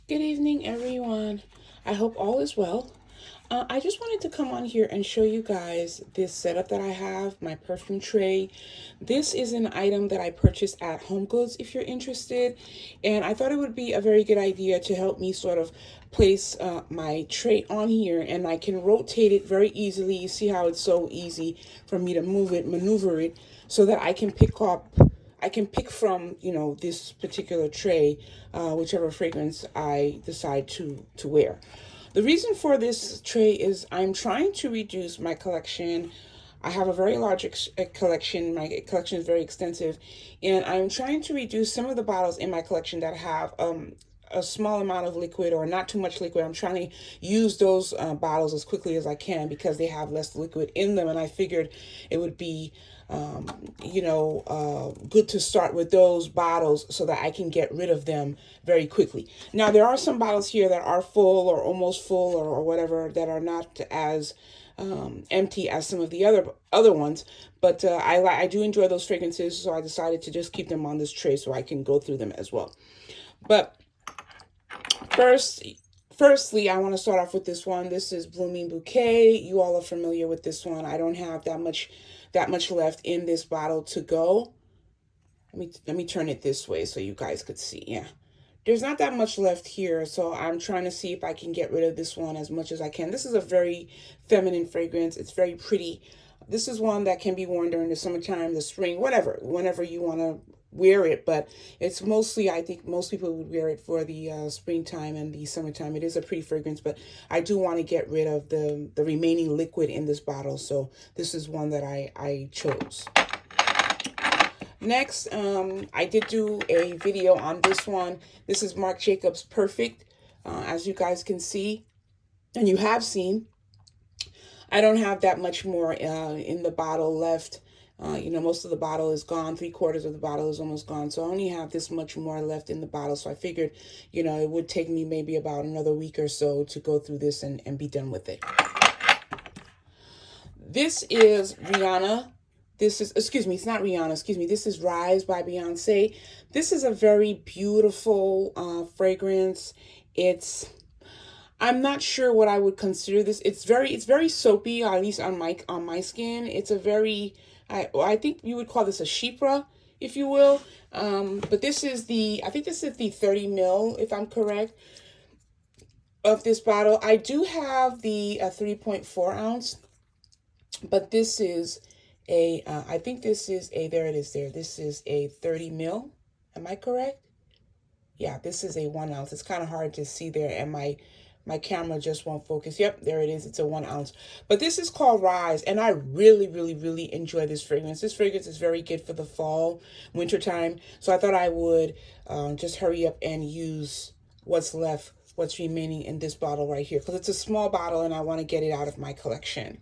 Good evening, everyone. I hope all is well. I just wanted to come on here and show you guys this setup that I have, my perfume tray. This is an item that I purchased at Home Goods if you're interested. And I thought it would be a very good idea to help me sort of place my tray on here, and I can rotate it very easily. You see how it's so easy for me to move it, maneuver it, so that I can pick from, this particular tray, whichever fragrance I decide to wear. The reason for this tray is I'm trying to reduce my collection. I have a very large collection. My collection is very extensive, and I'm trying to reduce some of the bottles in my collection that have a small amount of liquid or not too much liquid. I'm trying to use those bottles as quickly as I can because they have less liquid in them, and I figured it would be good to start with those bottles so that I can get rid of them very quickly. Now, there are some bottles here that are full or almost full or whatever that are not as empty as some of the other ones, but I do enjoy those fragrances, so I decided to just keep them on this tray so I can go through them as well. But first, firstly, I want to start off with this one. This is Blooming Bouquet. You all are familiar with this one. I don't have that much left in this bottle to go. Let me turn it this way so you guys could see. Yeah. There's not that much left here, so I'm trying to see if I can get rid of this one as much as I can. This is a very feminine fragrance. It's very pretty. This is one that can be worn during the summertime, the spring, whatever, whenever you want to wear it. But it's mostly, I think most people would wear it for the springtime and the summertime. It is a pretty fragrance, but I do want to get rid of the remaining liquid in this bottle. So this is one that I chose. Next, I did do a video on this one. This is Marc Jacobs Perfect. As you guys can see, and you have seen, I don't have that much more in the bottle left. Most of the bottle is gone. 3/4 of the bottle is almost gone. So I only have this much more left in the bottle. So I figured, it would take me maybe about another week or so to go through this and be done with it. This is Rihanna. It's not Rihanna, excuse me. This is Rise by Beyonce. This is a very beautiful fragrance. I'm not sure what I would consider this. It's very soapy, at least on my skin. It's a very, I think you would call this a Chypre, if you will. But I think this is the 30 ml, if I'm correct, of this bottle. I do have the 3.4 ounce, but this is I think this is there it is there. This is a 30 ml. Am I correct? Yeah, this is a 1 ounce. It's kind of hard to see there, and my camera just won't focus. Yep, there it is. It's a 1 ounce. But this is called Rise, and I really, really, really enjoy this fragrance. This fragrance is very good for the fall, winter time. So I thought I would just hurry up and use what's remaining in this bottle right here, because it's a small bottle, and I want to get it out of my collection.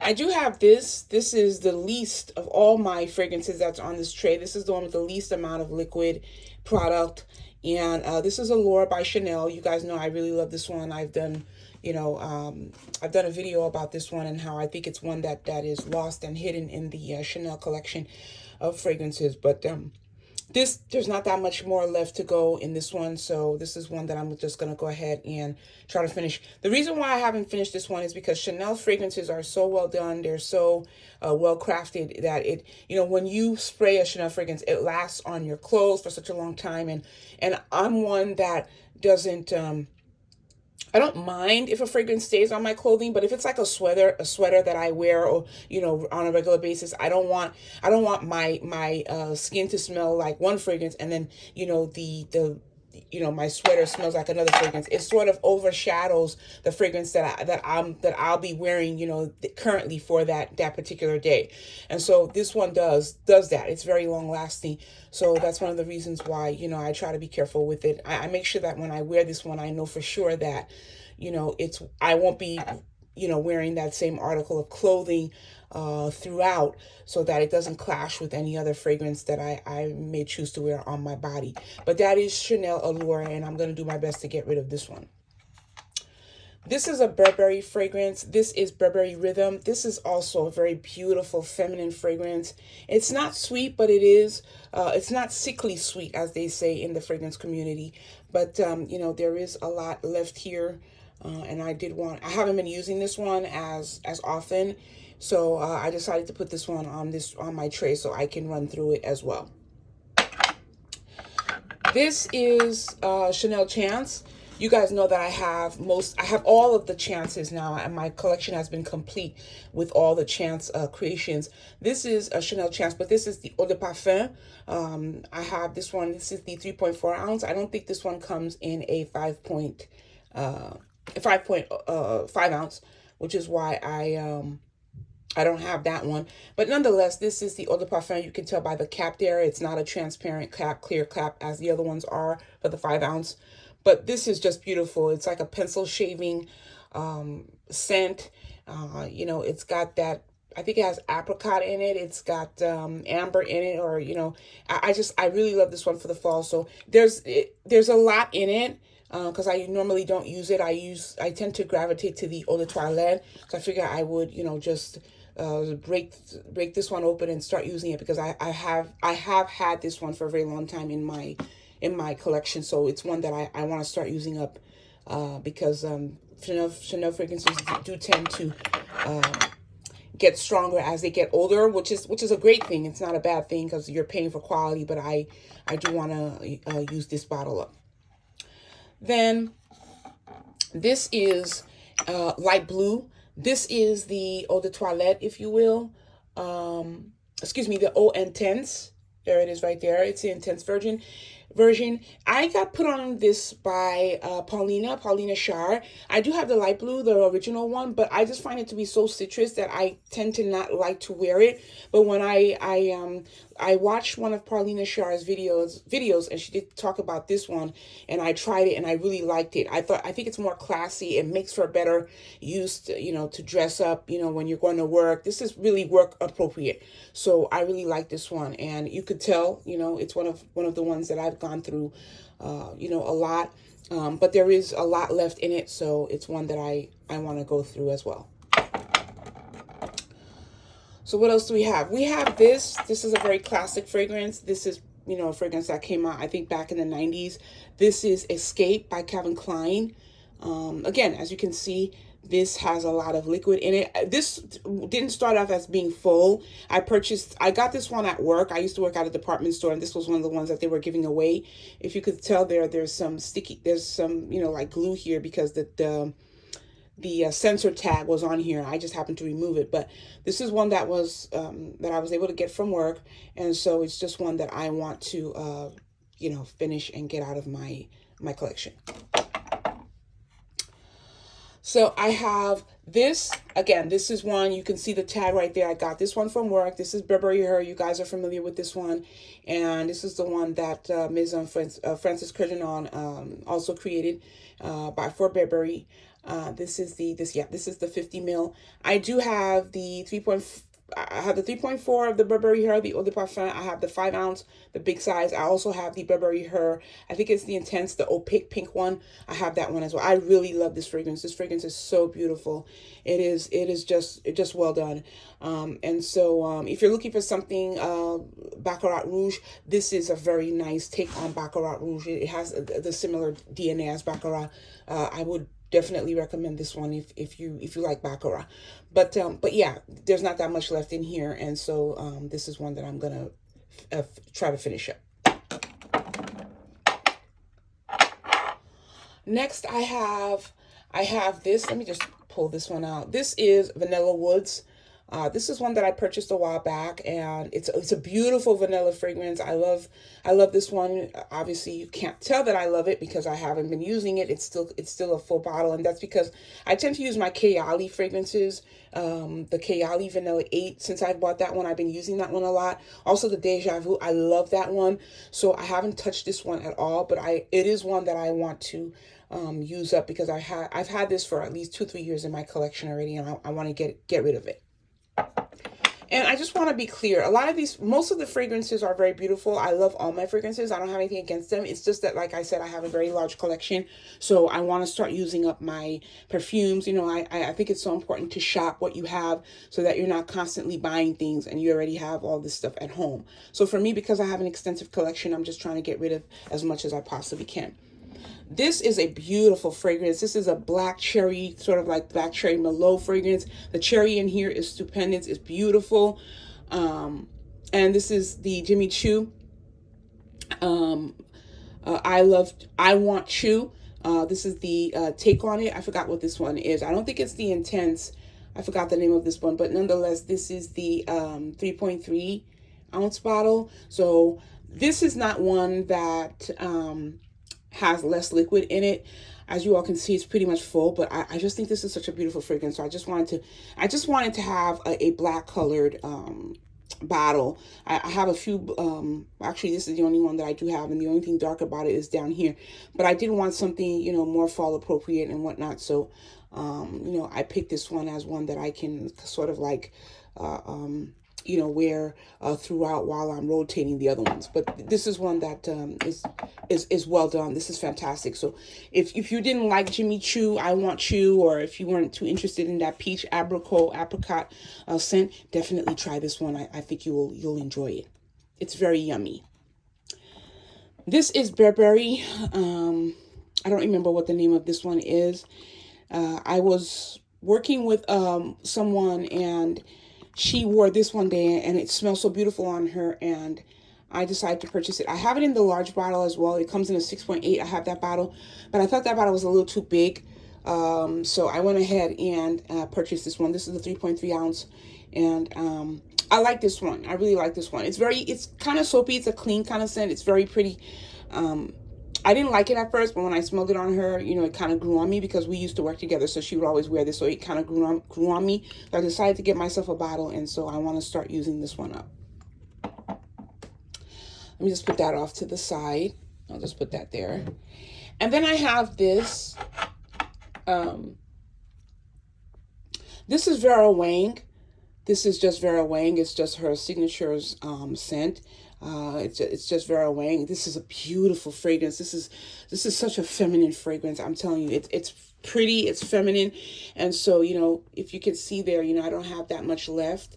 I do have this. This is the least of all my fragrances that's on this tray. This is the one with the least amount of liquid product. And this is Allure by Chanel. You guys know I really love this one. I've done a video about this one and how I think it's one that is lost and hidden in the Chanel collection of fragrances. But there's not that much more left to go in this one, so this is one that I'm just going to go ahead and try to finish. The reason why I haven't finished this one is because Chanel fragrances are so well done. They're so well crafted that when you spray a Chanel fragrance, it lasts on your clothes for such a long time. And I'm one that doesn't I don't mind if a fragrance stays on my clothing, but if it's like a sweater that I wear, or on a regular basis, I don't want my skin to smell like one fragrance, and then the my sweater smells like another fragrance. It sort of overshadows the fragrance that I'll be wearing, currently for that particular day. And so this one does that. It's very long lasting. So that's one of the reasons why, I try to be careful with it. I make sure that when I wear this one, I know for sure that, I won't be, wearing that same article of clothing throughout, so that it doesn't clash with any other fragrance that I may choose to wear on my body. But that is Chanel Allure, and I'm going to do my best to get rid of this one. This is a Burberry fragrance. This is Burberry Rhythm. This is also a very beautiful feminine fragrance. It's not sweet, but it is. It's not sickly sweet, as they say in the fragrance community. But you know, there is a lot left here, and I did want. I haven't been using this one as often, so I decided to put this one on my tray so I can run through it as well. This is Chanel Chance. You guys know that I have all of the chances now, and my collection has been complete with all the chance creations. This is a Chanel Chance, but this is the Eau de Parfum. I have this one. This is the 3.4 ounce. I don't think this one comes in a 5.5 ounce, which is why I don't have that one. But nonetheless, this is the Eau de Parfum. You can tell by the cap there. It's not a transparent cap, clear cap, as the other ones are for the 5 ounce. But this is just beautiful. It's like a pencil shaving scent. You know, it's got that, I think it has apricot in it. It's got amber in it, or, you know, I really love this one for the fall. So there's a lot in it. Because I normally don't use it. I tend to gravitate to the Eau de Toilette. So I figure I would, you know, just break this one open and start using it, because I have had this one for a very long time in my collection. So it's one that I want to start using up, because Chanel fragrances do tend to get stronger as they get older, which is a great thing. It's not a bad thing because you're paying for quality, but I do want to use this bottle up. Then this is light blue. This is the Eau de Toilette, if you will. Excuse me, the Eau Intense. There it is right there. It's the Intense version. I got put on this by Paulina Char. I do have the light blue, the original one, but I just find it to be so citrus that I tend to not like to wear it. But when I watched one of Paulina Char's videos, and she did talk about this one, and I tried it and I really liked it. I think it's more classy. It makes for a better use to, you know, to dress up, you know, when you're going to work. This is really work appropriate. So I really like this one, and you could tell, you know, it's one of the ones that I've gone through you know, a lot. But there is a lot left in it, so it's one that I want to go through as well. So what else do we have? We have this. This is a very classic fragrance. This is, you know, a fragrance that came out, I think, back in the 90s. This is Escape by Calvin Klein. Again, as you can see, this has a lot of liquid in it. This didn't start off as being full. I got this one at work. I used to work at a department store, and this was one of the ones that they were giving away. If you could tell there's some, you know, like glue here, because the sensor tag was on here. I just happened to remove it, but this is one that was that I was able to get from work, and so it's just one that I want to you know, finish and get out of my collection. So I have this. Again, this is one, you can see the tag right there. I got this one from work. This is Burberry Her. You guys are familiar with this one. And this is the one that Ms. Frances Curgeon also created for Burberry. This is the 50 ml. I do have the 3.4 of the Burberry Her, the Eau de Parfum. I have the 5 ounce, the big size. I also have the Burberry Her. I think it's the Intense, the opaque pink one. I have that one as well. I really love this fragrance. This fragrance is so beautiful. It is just well done. And so if you're looking for something Baccarat Rouge, this is a very nice take on Baccarat Rouge. It has the similar DNA as Baccarat. I would definitely recommend this one if you like Baccarat. But yeah, there's not that much left in here, and so this is one that I'm gonna try to finish up. Next, I have this. Let me just pull this one out. This is Vanilla Woods. This is one that I purchased a while back, and it's a beautiful vanilla fragrance. I love this one. Obviously, you can't tell that I love it because I haven't been using it. It's still a full bottle, and that's because I tend to use my Kayali fragrances, the Kayali Vanilla 8. Since I bought that one, I've been using that one a lot. Also, the Deja Vu, I love that one. So I haven't touched this one at all, but it is one that I want to use up, because I've had this for at least 2-3 years in my collection already, and I want to get rid of it. And I just want to be clear. A lot of these, most of the fragrances are very beautiful. I love all my fragrances. I don't have anything against them. It's just that, like I said, I have a very large collection. So I want to start using up my perfumes. You know, I think it's so important to shop what you have so that you're not constantly buying things and you already have all this stuff at home. So for me, because I have an extensive collection, I'm just trying to get rid of as much as I possibly can. This is a beautiful fragrance. This is a black cherry, sort of like black cherry Merlot fragrance. The cherry in here is stupendous. It's beautiful. And this is the Jimmy Choo. I Want Choo. This is the take on it. I forgot what this one is. I don't think it's the Intense. I forgot the name of this one. But nonetheless, this is the 3.3 ounce bottle. So this is not one that has less liquid in it. As you all can see, it's pretty much full, but I just think this is such a beautiful fragrance. So I just wanted to have a black colored bottle. I have a few, actually this is the only one that I do have, and the only thing dark about it is down here. But I did want something, you know, more fall appropriate and whatnot. So, you know, I picked this one as one that I can sort of like, you know, wear throughout while I'm rotating the other ones. But this is one that is well done. This is fantastic. So if you didn't like Jimmy Choo, I Want Choo, or if you weren't too interested in that peach apricot scent, definitely try this one. I think you'll enjoy it. It's very yummy. This is Burberry. I don't remember what the name of this one is. I was working with someone, and she wore this one day and it smells so beautiful on her, and I decided to purchase it. I have it in the large bottle as well. It comes in a 6.8. I have that bottle, but I thought that bottle was a little too big. So I went ahead and purchased this one. This is the 3.3 ounce. And I like this one. I really like this one. It's kind of soapy. It's a clean kind of scent. It's very pretty. I didn't like it at first, but when I smelled it on her, you know, it kind of grew on me because we used to work together. So she would always wear this. So it kind of grew on me. So I decided to get myself a bottle. And so I want to start using this one up. Let me just put that off to the side. I'll just put that there. And then I have this. This is Vera Wang. This is just Vera Wang. It's just her signature scent. It's just Vera Wang. This is a beautiful fragrance. This is such a feminine fragrance. I'm telling you, it's pretty, it's feminine. And so, you know, if you can see there, you know, I don't have that much left.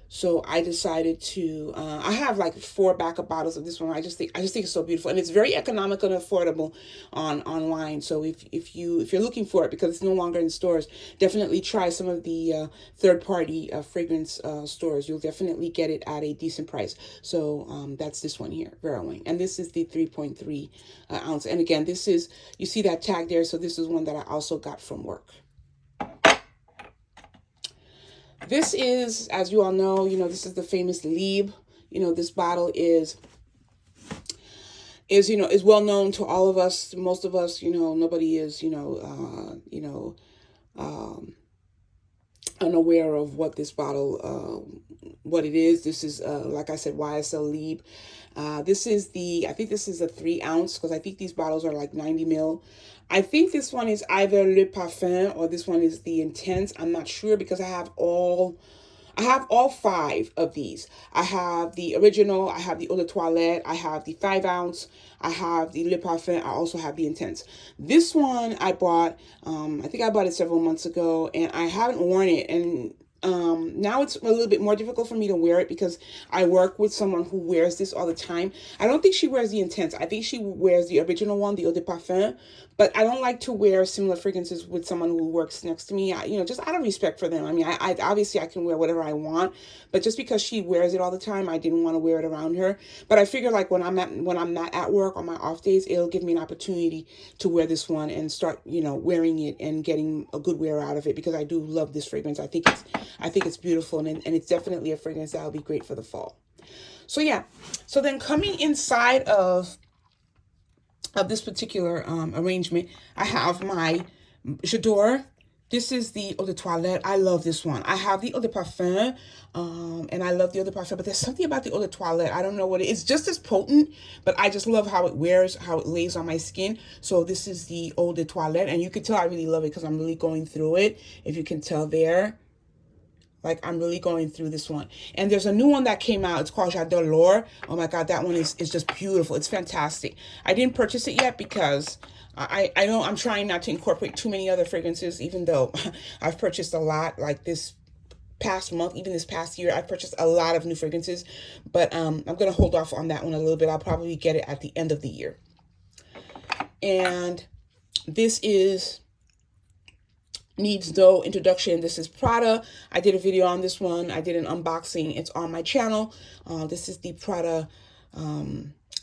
So I decided to, I have like 4 backup bottles of this one. I just think it's so beautiful, and it's very economical and affordable online. So if you're looking for it, because it's no longer in stores, definitely try some of the third-party fragrance stores. You'll definitely get it at a decent price. So that's this one here, Vera Wang, and this is the 3.3 ounce. And again, this is, you see that tag there. So this is one that I also got from work. This is, as you all know, this is the famous Lieb. This bottle is well known to all of us, most of us. Nobody is, unaware of what this bottle, what it is. This is, like I said, YSL Lieb. I think this is a 3 ounce, because I think these bottles are like 90 ml. I think this one is either Le Parfum or this one is the Intense. I'm not sure, because I have all 5 of these. I have the original, I have the Eau de Toilette, I have the 5 ounce, I have the Le Parfum, I also have the Intense. This one I bought, I think I bought it several months ago, and I haven't worn it, and now it's a little bit more difficult for me to wear it because I work with someone who wears this all the time. I don't think she wears the Intense. I think she wears the original one, the Eau de Parfum. But I don't like to wear similar fragrances with someone who works next to me. Just out of respect for them. I mean, I obviously I can wear whatever I want, but just because she wears it all the time, I didn't want to wear it around her. But I figure like when I'm not at work on my off days, it'll give me an opportunity to wear this one and start, wearing it and getting a good wear out of it, because I do love this fragrance. I think it's beautiful, and it's definitely a fragrance that'll be great for the fall. So yeah, so then coming inside of this particular arrangement, I have my J'adore. This is the Eau de Toilette. I love this one. I have the Eau de Parfum, and I love the Eau de Parfum, but there's something about the Eau de Toilette. I don't know what it is. It's just as potent, but I just love how it wears, how it lays on my skin. So this is the Eau de Toilette, and you can tell I really love it because I'm really going through it, if you can tell there. Like, I'm really going through this one. And there's a new one that came out. It's called J'adore l'Or. Oh my God, that one is just beautiful. It's fantastic. I didn't purchase it yet because I know I'm trying not to incorporate too many other fragrances, even though I've purchased a lot. Like this past month, even this past year, I've purchased a lot of new fragrances. But I'm going to hold off on that one a little bit. I'll probably get it at the end of the year. And this is needs no introduction. This is Prada. I did a video on this one. I did an unboxing. It's on my channel. This is the Prada.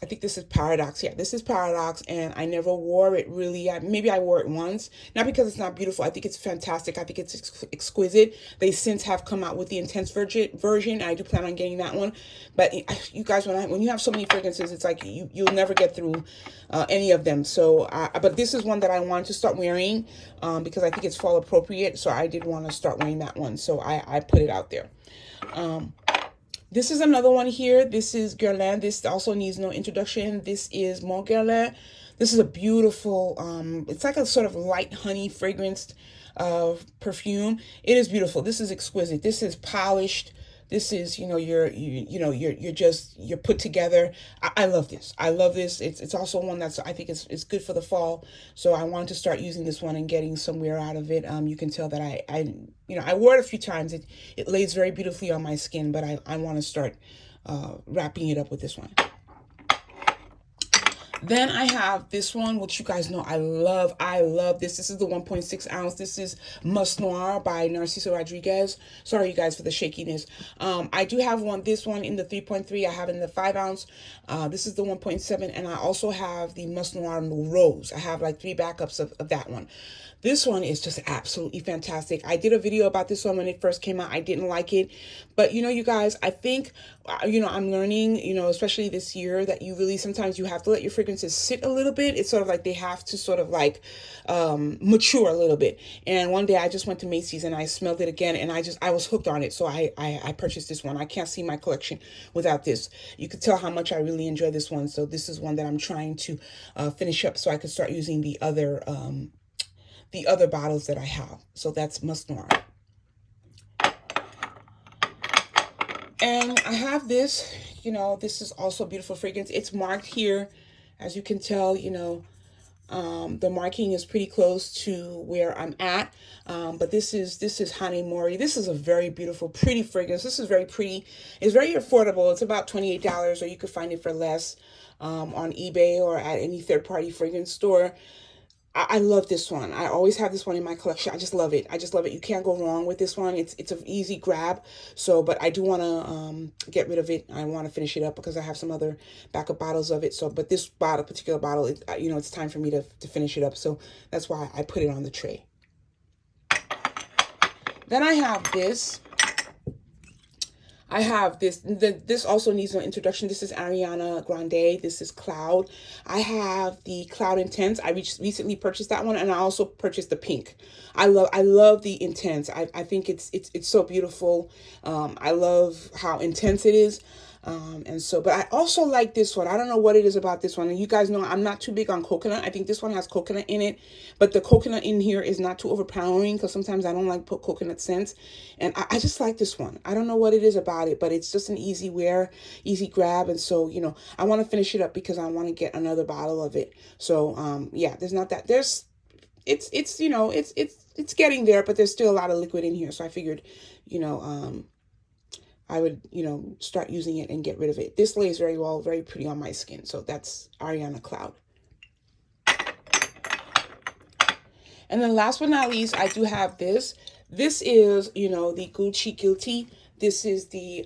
I think this is Paradox. Yeah, this is Paradox, and I never wore it really. Maybe I wore it once. Not because it's not beautiful. I think it's fantastic. I think it's exquisite. They since have come out with the intense version. I do plan on getting that one. But you guys, when you have so many fragrances, it's like you'll never get through any of them. So, but this is one that I wanted to start wearing because I think it's fall appropriate. So I did want to start wearing that one. So I put it out there. This is another one here. This is Guerlain. This also needs no introduction. This is Mon Guerlain. This is a beautiful, it's like a sort of light honey fragranced perfume. It is beautiful. This is exquisite. This is polished. This is, you're put together. I love this. I love this. It's also one that's, I think it's good for the fall. So I wanted to start using this one and getting some wear out of it. You can tell that I wore it a few times. It lays very beautifully on my skin, but I want to start wrapping it up with this one. Then I have this one, which you guys know I love. I love this. This is the 1.6 ounce. This is Must Noir by Narciso Rodriguez. Sorry, you guys, for the shakiness. I do have this one in the 3.3. I have it in the 5 ounce. This is the 1.7. And I also have the Must Noir Rose. I have like 3 backups of that one. This one is just absolutely fantastic. I did a video about this one when it first came out. I didn't like it. But, you guys, I think, I'm learning, especially this year, that you really sometimes you have to let your fragrances sit a little bit. It's sort of like they have to sort of like mature a little bit. And one day I just went to Macy's and I smelled it again and I was hooked on it. So I purchased this one. I can't see my collection without this. You could tell how much I really enjoy this one. So this is one that I'm trying to finish up so I could start using the other bottles that I have. So that's Must Noir. And I have this, this is also a beautiful fragrance. It's marked here. As you can tell, the marking is pretty close to where I'm at. But this is Hane Mori. This is a very beautiful, pretty fragrance. This is very pretty. It's very affordable. It's about $28, or you could find it for less on eBay or at any third-party fragrance store. I love this one. I always have this one in my collection. I just love it. I just love it. You can't go wrong with this one. It's an easy grab. So, but I do want to get rid of it. I want to finish it up because I have some other backup bottles of it. So, but this particular bottle, it's time for me to finish it up. So that's why I put it on the tray. Then I have this. This also needs no introduction. This is Ariana Grande. This is Cloud. I have the Cloud Intense. I recently purchased that one, and I also purchased the pink. I love the Intense. I think it's so beautiful. I love how intense it is. But I also like this one. I don't know what it is about this one. And you guys know I'm not too big on coconut. I think this one has coconut in it, but the coconut in here is not too overpowering because sometimes I don't like put coconut scents. And I just like this one. I don't know what it is about it, but it's just an easy wear, easy grab. And so, I want to finish it up because I want to get another bottle of it. So, yeah, it's getting there, but there's still a lot of liquid in here. So I figured, I would, start using it and get rid of it. This lays very well, very pretty on my skin. So that's Ariana Cloud. And then last but not least, I do have this. This is, the Gucci Guilty. This is the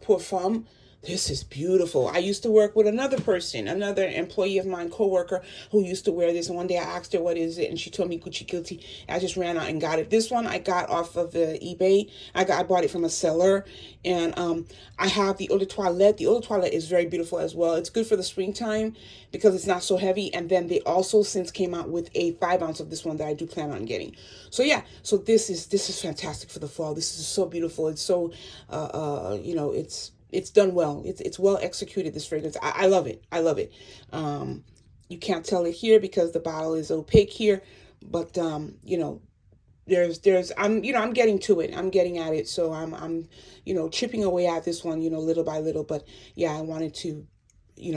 Perfume. This is beautiful. I used to work with another employee of mine, coworker, who used to wear this. And one day I asked her, what is it? And she told me Gucci Guilty. I just ran out and got it. This one I got off of the eBay. I bought it from a seller. And I have the Eau de Toilette. The Eau de Toilette is very beautiful as well. It's good for the springtime because it's not so heavy. And then they also since came out with a 5 ounce of this one that I do plan on getting. So yeah, so this is fantastic for the fall. This is so beautiful. It's so, it's done well. It's well executed, this fragrance. I love it. I love it. You can't tell it here because the bottle is opaque here, but I'm, I'm getting to it. I'm getting at it. So I'm, chipping away at this one, little by little. But yeah, I wanted to,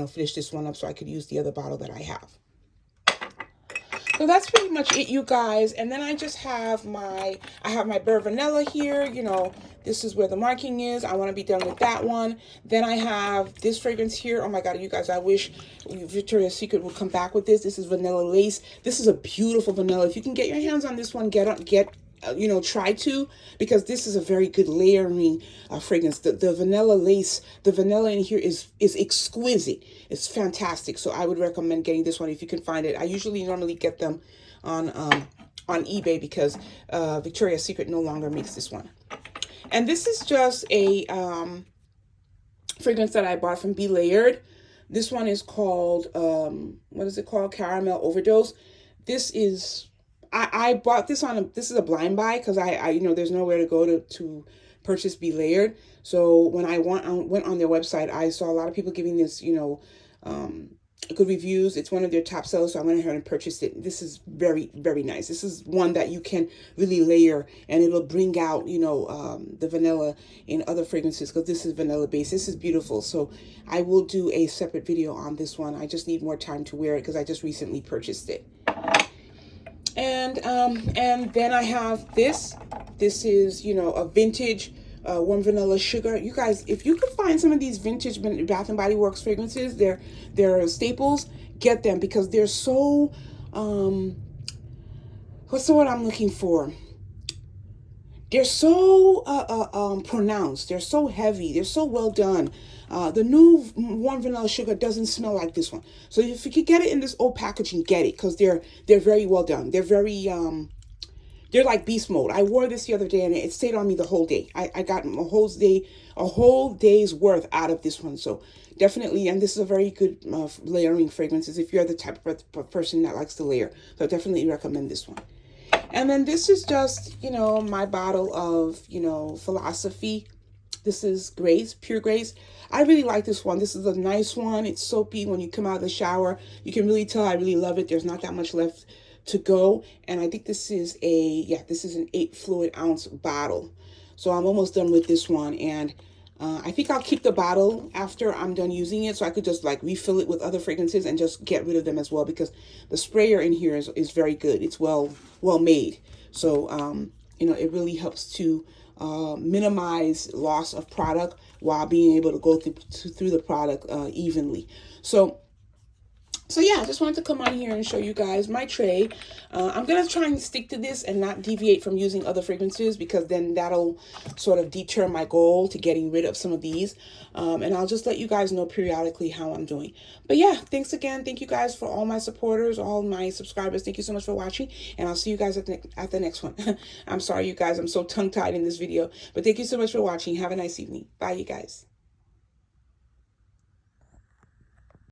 finish this one up so I could use the other bottle that I have. So that's pretty much it, you guys. And then I just have I have my Bare Vanilla here. This is where the marking is. I want to be done with that one. Then I have this fragrance here. Oh my God, you guys, I wish Victoria's Secret would come back with this. This is Vanilla Lace. This is a beautiful vanilla. If you can get your hands on this one, try to, because this is a very good layering fragrance. The vanilla lace, the vanilla in here is exquisite. It's fantastic. So I would recommend getting this one if you can find it. I usually normally get them on eBay because Victoria's Secret no longer makes this one. And this is just a fragrance that I bought from Be Layered. This one is called what is it called? Caramel Overdose. This is I bought this this is a blind buy because I there's nowhere to go to purchase Be Layered. So when I went on their website, I saw a lot of people giving this, good reviews. It's one of their top sellers, so I went ahead and purchased it. This is very, very nice. This is one that you can really layer, and it'll bring out, the vanilla in other fragrances, because this is vanilla based. This is beautiful. So I will do a separate video on this one. I just need more time to wear it because I just recently purchased it. And then I have this. This is, a vintage warm vanilla sugar. You guys, if you could find some of these vintage Bath and Body Works fragrances, they're staples, get them, because they're so what's the word I'm looking for? They're so pronounced. They're so heavy. They're so well done. The new warm vanilla sugar doesn't smell like this one. So if you could get it in this old packaging, get it, because they're very well done. They're very they're like beast mode. I wore this the other day and it stayed on me the whole day. I got a whole day's worth out of this one. So definitely, and this is a very good layering fragrances if you're the type of person that likes to layer. So I definitely recommend this one. And then this is just, my bottle of, Philosophy. This is Grace, Pure Grace. I really like this one. This is a nice one. It's soapy when you come out of the shower. You can really tell I really love it. There's not that much left to go. And I think this is an 8 fluid ounce bottle. So I'm almost done with this one. And I think I'll keep the bottle after I'm done using it, so I could just like refill it with other fragrances and just get rid of them as well, because the sprayer in here is very good. It's well made. So, it really helps to minimize loss of product while being able to go through the product evenly. So yeah, I just wanted to come on here and show you guys my tray. I'm going to try and stick to this and not deviate from using other fragrances, because then that'll sort of deter my goal to getting rid of some of these. And I'll just let you guys know periodically how I'm doing. But yeah, thanks again. Thank you guys for all my supporters, all my subscribers. Thank you so much for watching. And I'll see you guys at the next one. I'm sorry, you guys. I'm so tongue-tied in this video. But thank you so much for watching. Have a nice evening. Bye, you guys.